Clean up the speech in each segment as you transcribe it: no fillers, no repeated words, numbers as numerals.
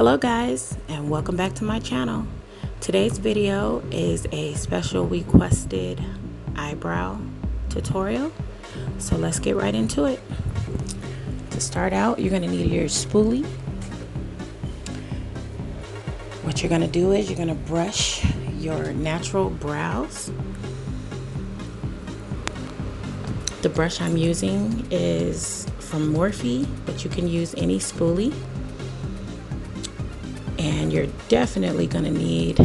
Hello guys, and welcome back to my channel. Today's video is a special requested eyebrow tutorial, so let's get right into it. To start out, you're going to need your spoolie. What you're going to do is you're going to brush your natural brows. The brush I'm using is from Morphe, but you can use any spoolie. And you're definitely going to need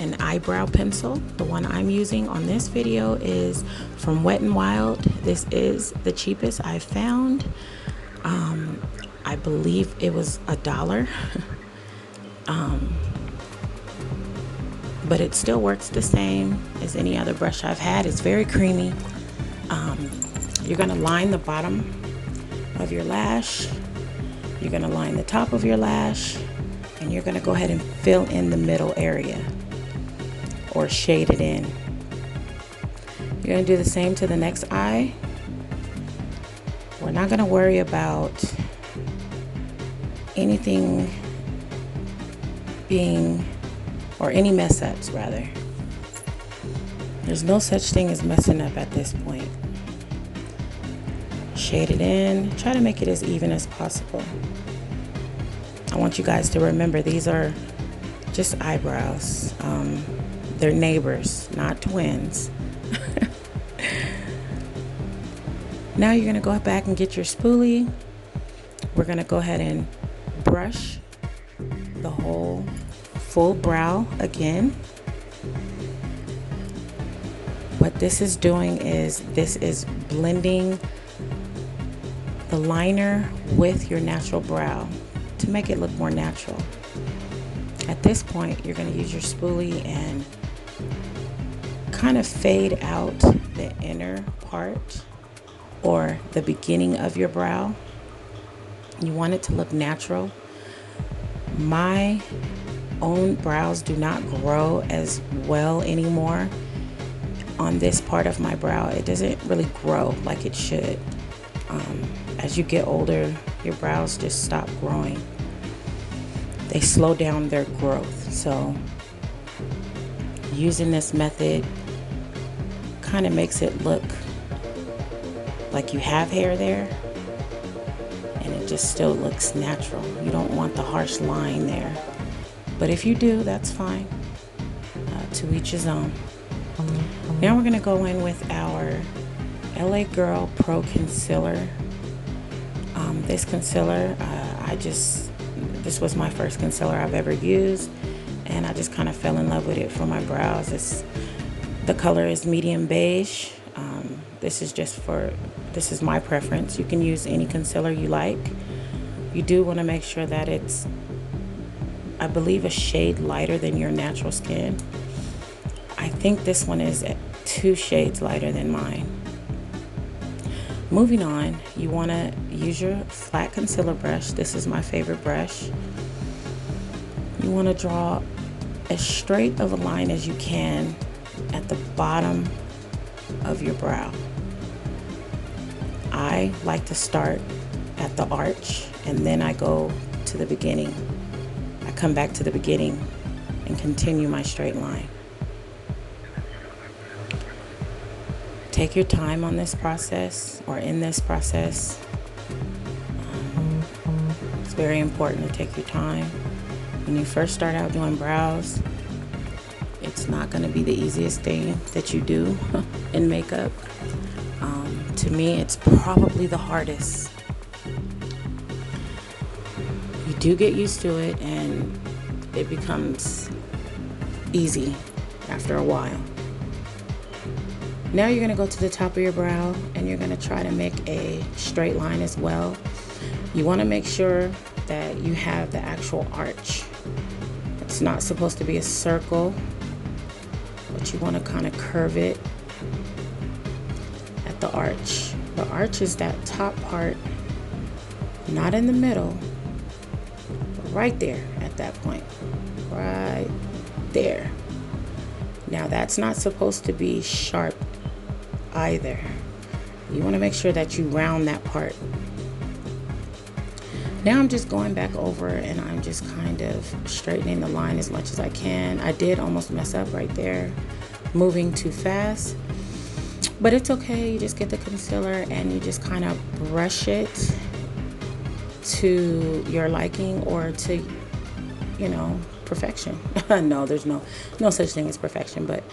an eyebrow pencil. The one I'm using on this video is from Wet n Wild. This is the cheapest I found. I believe it was $1. But it still works the same as any other brush I've had. It's very creamy. You're going to line the bottom of your lash. You're going to line the top of your lash. And you're going to go ahead and fill in the middle area or shade it in. You're going to do the same to the next eye. We're not going to worry about anything being, or any mess ups rather. There's no such thing as messing up at this point. Shade it in. Try to make it as even as possible. I want you guys to remember these are just eyebrows. They're neighbors, not twins. Now you're going to go back and get your spoolie. We're going to go ahead and brush the whole full brow again. What this is doing is this is blending the liner with your natural brow to make it look more natural. At this point, you're going to use your spoolie and kind of fade out the inner part or the beginning of your brow. You want it to look natural. My own brows do not grow as well anymore on this part of my brow. It doesn't really grow like it should. As you get older, your brows just stop growing. They slow down their growth. So using this method kind of makes it look like you have hair there, and it just still looks natural. You don't want the harsh line there, but if you do, that's fine. To each his own. Now we're going to go in with our LA Girl Pro Concealer. This concealer, this was my first concealer I've ever used, and I just kind of fell in love with it for my brows. The color is medium beige. This is my preference. You can use any concealer you like. You do want to make sure that it's, I believe, a shade lighter than your natural skin. I think this one is 2 shades lighter than mine. Moving on, you want to use your flat concealer brush. This is my favorite brush. You want to draw as straight of a line as you can at the bottom of your brow. I like to start at the arch and then I go to the beginning. I come back to the beginning and continue my straight line. Take your time on this process, or in this process. It's very important to take your time. When you first start out doing brows, it's not going to be the easiest thing that you do in makeup. To me, it's probably the hardest. You do get used to it, and it becomes easy after a while. Now you're going to go to the top of your brow and you're going to try to make a straight line as well. You want to make sure that you have the actual arch. It's not supposed to be a circle, but you want to kind of curve it at the arch. The arch is that top part, not in the middle, but right there at that point. Right there. Now that's not supposed to be sharp either. You want to make sure that you round that part. Now I'm just going back over and I'm just kind of straightening the line as much as I can. I did almost mess up right there, moving too fast, but it's okay. You just get the concealer and you just kind of brush it to your liking, or to, you know, perfection. No, there's no such thing as perfection, but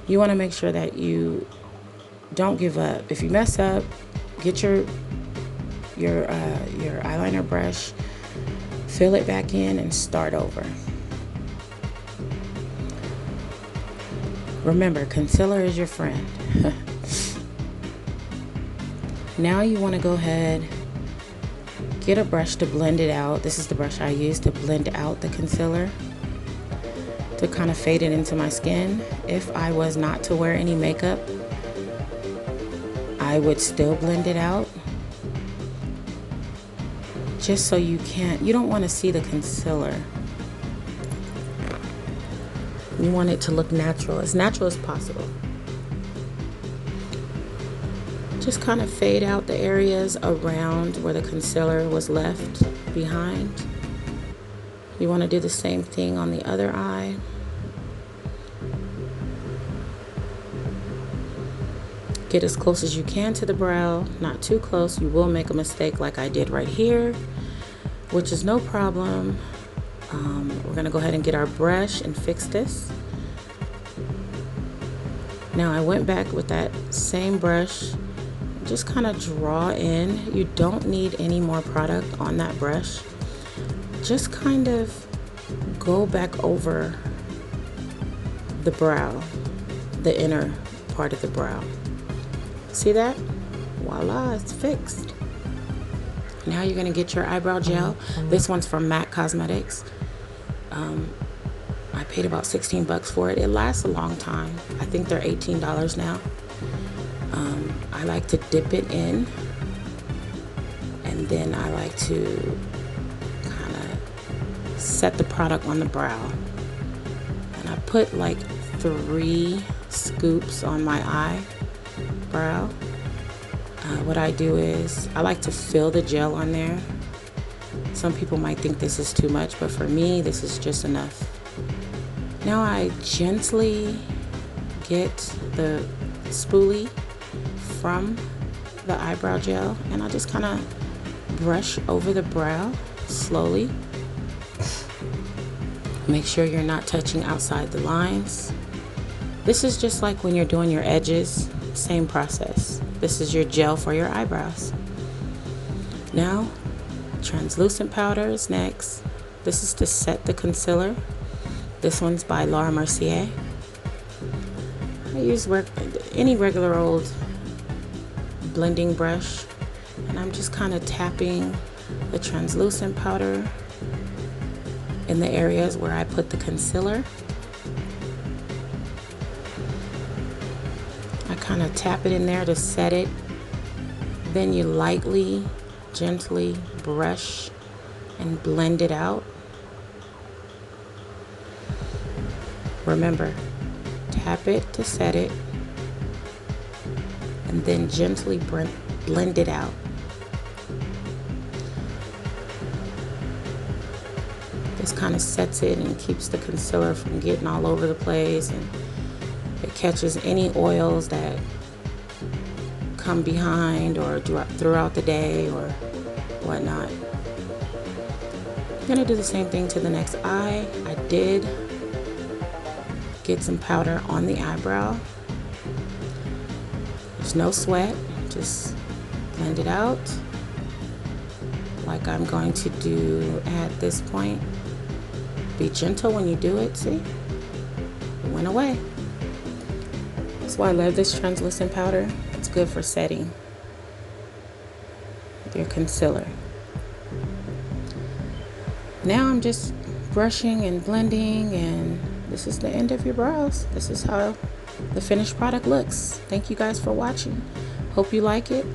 you want to make sure that you don't give up. If you mess up, get your eyeliner brush, fill it back in, and start over. Remember, concealer is your friend. Now you want to go ahead, get a brush to blend it out. This is the brush I use to blend out the concealer, to kind of fade it into my skin. If I was not to wear any makeup, I would still blend it out, just so you don't want to see the concealer. You want it to look natural as possible. Just kind of fade out the areas around where the concealer was left behind. You want to do the same thing on the other eye. Get as close as you can to the brow, not too close. You will make a mistake like I did right here, which is no problem. We're gonna go ahead and get our brush and fix this. Now I went back with that same brush, just kind of draw in. You don't need any more product on that brush. Just kind of go back over the brow, the inner part of the brow. See that? Voila, it's fixed. Now you're gonna get your eyebrow gel. This one's from MAC Cosmetics. I paid about 16 bucks for it. It lasts a long time. I think they're $18 now. I like to dip it in, and then I like to kind of set the product on the brow. And I put like 3 scoops on my eyebrow. What I do is I like to fill the gel on there. Some people might think this is too much, but for me, this is just enough. Now I gently get the spoolie from the eyebrow gel, and I just kind of brush over the brow slowly. Make sure you're not touching outside the lines. This is just like when you're doing your edges, same process. This is your gel for your eyebrows. Now, translucent powder is next. This is to set the concealer. This one's by Laura Mercier. I use any regular old blending brush, and I'm just kind of tapping the translucent powder in the areas where I put the concealer. I kind of tap it in there to set it. Then you lightly, gently brush and blend it out. Remember, tap it to set it, and then gently blend it out. This kind of sets it and keeps the concealer from getting all over the place, and it catches any oils that come behind or throughout the day or whatnot. I'm gonna do the same thing to the next eye. I did get some powder on the eyebrow. There's no sweat, just blend it out like I'm going to do at this point. Be gentle when you do it. See, it went away. That's why I love this translucent powder. It's good for setting your concealer. Now I'm just brushing and blending, and this is the end of your brows. This is how the finished product looks. Thank you guys for watching. Hope you like it.